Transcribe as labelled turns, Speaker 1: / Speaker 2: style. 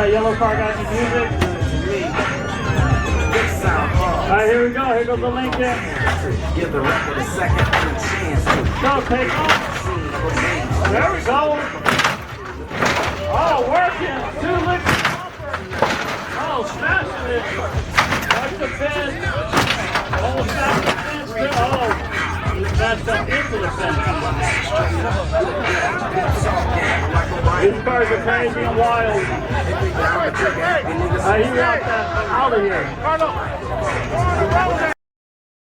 Speaker 1: that yellow car got any music? Alright, here we go. Here goes the Lincoln.
Speaker 2: Give the record a second chance.
Speaker 1: Go, take off. There we go. Oh, working. 2 licks. Oh, smashing it. Watch the fence. Oh, smash the fence. Oh, he smashed up into the fence. These cars are crazy and wild. He got that out of here.